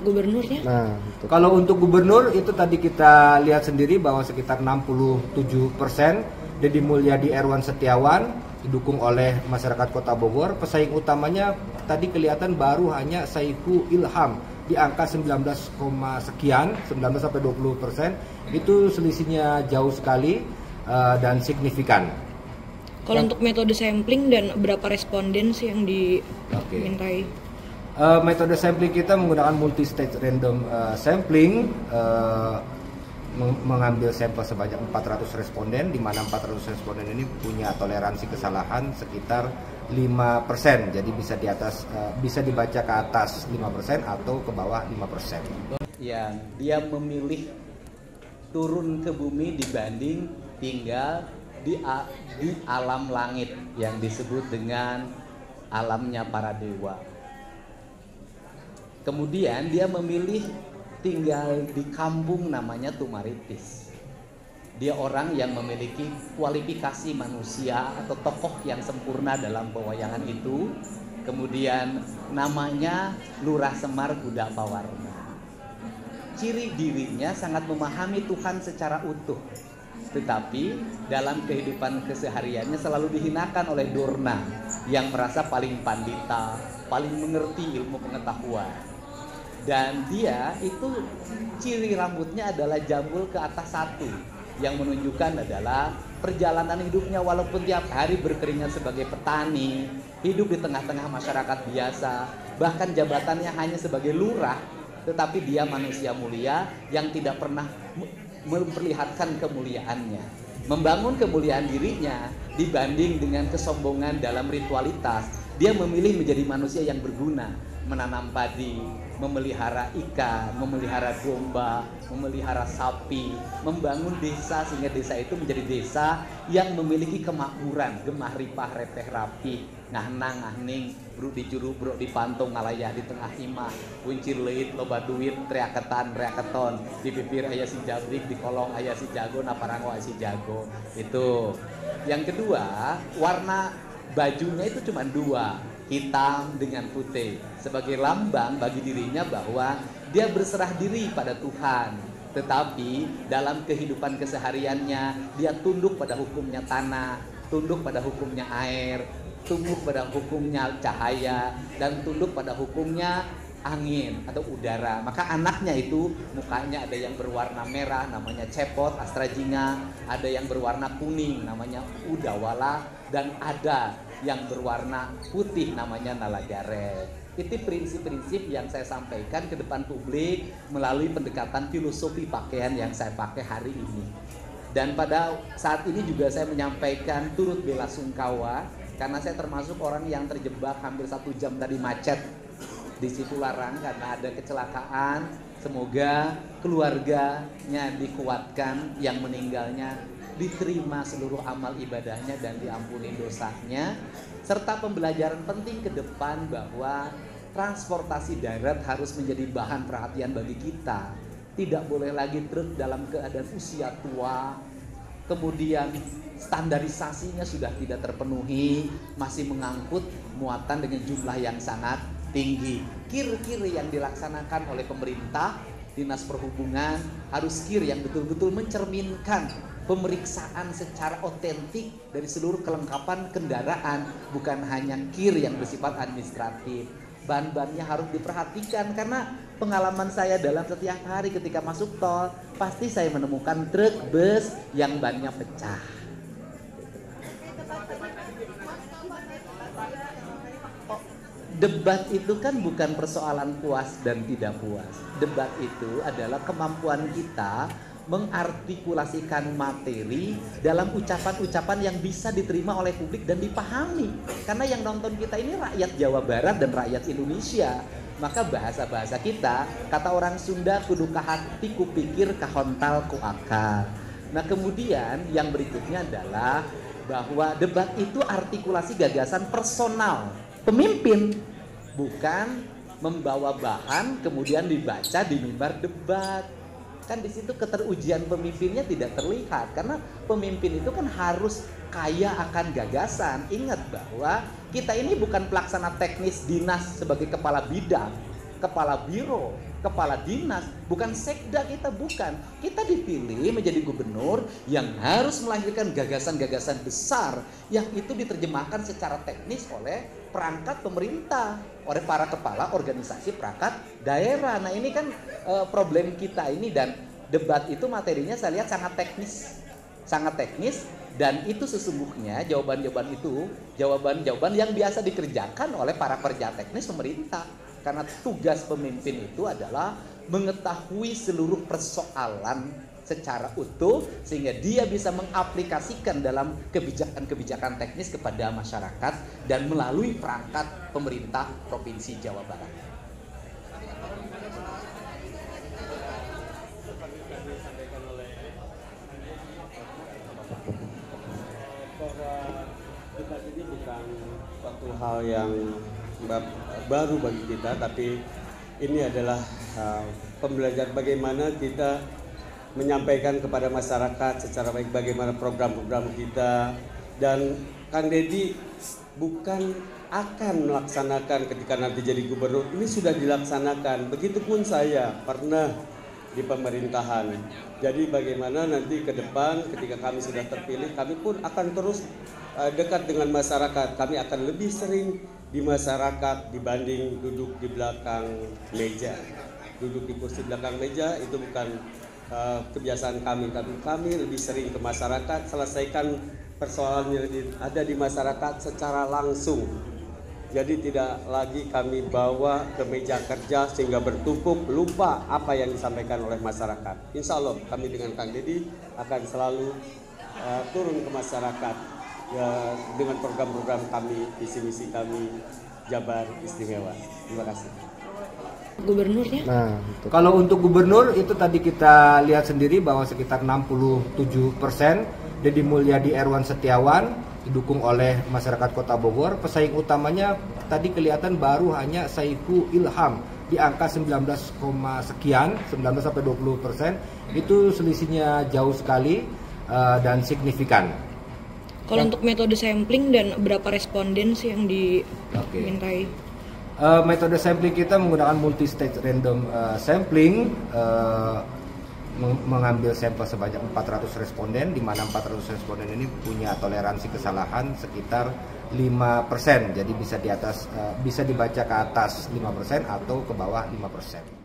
Gubernurnya? Nah, kalau untuk gubernur itu tadi kita lihat sendiri bahwa sekitar 67%. Deddy Mulyadi Erwan Setiawan didukung oleh masyarakat Kota Bogor. Pesaing utamanya tadi kelihatan baru hanya Saiful Ilham di angka 19, sekian, 19 sampai 20%. Itu selisihnya jauh sekali dan signifikan. Kalau untuk metode sampling dan berapa responden sih yang dimintai? Metode sampling kita menggunakan multi-stage random sampling, mengambil sampel sebanyak 400 responden, di mana 400 responden ini punya toleransi kesalahan sekitar 5%. Jadi bisa bisa dibaca ke atas 5% atau ke bawah 5%. Yang dia memilih turun ke bumi dibanding tinggal di alam langit yang disebut dengan alamnya para dewa. Kemudian dia memilih tinggal di kampung namanya Tumaritis. Dia orang yang memiliki kualifikasi manusia atau tokoh yang sempurna dalam pewayangan itu. Kemudian namanya Lurah Semar Kuda Pawarna. Ciri dirinya sangat memahami Tuhan secara utuh. Tetapi dalam kehidupan kesehariannya selalu dihinakan oleh Dorna yang merasa paling pandita, paling mengerti ilmu pengetahuan. Dan dia itu ciri rambutnya adalah jambul ke atas satu, yang menunjukkan adalah perjalanan hidupnya walaupun tiap hari berkeringat sebagai petani, hidup di tengah-tengah masyarakat biasa, bahkan jabatannya hanya sebagai lurah, tetapi dia manusia mulia yang tidak pernah memperlihatkan kemuliaannya, membangun kemuliaan dirinya dibanding dengan kesombongan dalam ritualitas. Dia memilih menjadi manusia yang berguna, menanam padi, memelihara ikan, memelihara domba, memelihara sapi, membangun desa sehingga desa itu menjadi desa yang memiliki kemakmuran, gemah ripah repeh rapi, ngahnang ngahning, bruk di juru bruk di pantung ngalayah di tengah imah, kuncir leit loba duit teriaketan reaketon, di bibir aya si jabrik, di kolong aya si jago, naparango aya si jago. Itu. Yang kedua, warna bajunya itu cuma dua, hitam dengan putih, sebagai lambang bagi dirinya bahwa dia berserah diri pada Tuhan. Tetapi dalam kehidupan kesehariannya dia tunduk pada hukumnya tanah, tunduk pada hukumnya air, tunduk pada hukumnya cahaya, dan tunduk pada hukumnya angin atau udara. Maka anaknya itu mukanya ada yang berwarna merah namanya cepot astrajinga, ada yang berwarna kuning namanya udawala, dan ada yang berwarna putih namanya nalagare. Itu prinsip-prinsip yang saya sampaikan ke depan publik melalui pendekatan filosofi pakaian yang saya pakai hari ini. Dan pada saat ini juga saya menyampaikan turut bela sungkawa karena saya termasuk orang yang terjebak hampir 1 jam tadi macet di Cipularang karena ada kecelakaan. Semoga keluarganya dikuatkan, yang meninggalnya diterima seluruh amal ibadahnya dan diampuni dosanya, serta pembelajaran penting ke depan bahwa transportasi darat harus menjadi bahan perhatian bagi kita. Tidak boleh lagi truk dalam keadaan usia tua, kemudian standarisasinya sudah tidak terpenuhi, masih mengangkut muatan dengan jumlah yang sangat tinggi. Kir-kir yang dilaksanakan oleh pemerintah, Dinas Perhubungan harus kir yang betul-betul mencerminkan pemeriksaan secara otentik dari seluruh kelengkapan kendaraan, bukan hanya kir yang bersifat administratif. Ban-bannya harus diperhatikan karena pengalaman saya dalam setiap hari ketika masuk tol, pasti saya menemukan truk bus yang bannya pecah. Debat itu kan bukan persoalan puas dan tidak puas. Debat itu adalah kemampuan kita mengartikulasikan materi dalam ucapan-ucapan yang bisa diterima oleh publik dan dipahami. Karena yang nonton kita ini rakyat Jawa Barat dan rakyat Indonesia. Maka bahasa-bahasa kita, kata orang Sunda, kudu kahati kupikir kahontal ku akal. Nah kemudian yang berikutnya adalah bahwa debat itu artikulasi gagasan personal pemimpin, bukan membawa bahan kemudian dibaca di mimbar debat. Kan di situ keterujian pemimpinnya tidak terlihat, karena pemimpin itu kan harus kaya akan gagasan. Ingat bahwa kita ini bukan pelaksana teknis dinas sebagai kepala bidang, kepala biro, kepala dinas, bukan sekda kita, bukan. Kita dipilih menjadi gubernur yang harus melahirkan gagasan-gagasan besar yang itu diterjemahkan secara teknis oleh perangkat pemerintah, oleh para kepala organisasi perangkat daerah. Nah ini kan problem kita ini, dan debat itu materinya saya lihat sangat teknis, dan itu sesungguhnya jawaban-jawaban itu jawaban-jawaban yang biasa dikerjakan oleh para pekerja teknis pemerintah, karena tugas pemimpin itu adalah mengetahui seluruh persoalan secara utuh sehingga dia bisa mengaplikasikan dalam kebijakan-kebijakan teknis kepada masyarakat dan melalui perangkat pemerintah Provinsi Jawa Barat. Bahwa debat ini bukan suatu hal yang baru bagi kita, tapi ini adalah pembelajaran bagaimana kita menyampaikan kepada masyarakat secara baik bagaimana program-program kita. Dan Kang Deddy bukan akan melaksanakan ketika nanti jadi gubernur, ini sudah dilaksanakan. Begitupun saya pernah di pemerintahan. Jadi bagaimana nanti ke depan ketika kami sudah terpilih, kami pun akan terus dekat dengan masyarakat. Kami akan lebih sering di masyarakat dibanding duduk di belakang meja. Duduk di kursi belakang meja itu bukan kebiasaan kami, tapi kami lebih sering ke masyarakat, selesaikan persoalan yang ada di masyarakat secara langsung. Jadi tidak lagi kami bawa ke meja kerja sehingga bertumpuk lupa apa yang disampaikan oleh masyarakat. Insya Allah kami dengan Kang Deddy akan selalu turun ke masyarakat ya, dengan program-program kami, visi misi kami Jabar Istimewa. Terima kasih. Gubernurnya? Nah, kalau untuk gubernur itu tadi kita lihat sendiri bahwa sekitar 67%. Deddy Mulyadi Erwan Setiawan didukung oleh masyarakat Kota Bogor. Pesaing utamanya tadi kelihatan baru hanya Saiful Ilham di angka 19, sekian, 19-20%. Itu selisihnya jauh sekali dan signifikan. Kalau untuk metode sampling dan berapa responden sih yang dimintai? Metode sampling kita menggunakan multi-stage random sampling, mengambil sampel sebanyak 400 responden, di mana 400 responden ini punya toleransi kesalahan sekitar 5%. Jadi bisa di atas, bisa dibaca ke atas 5% atau ke bawah 5%.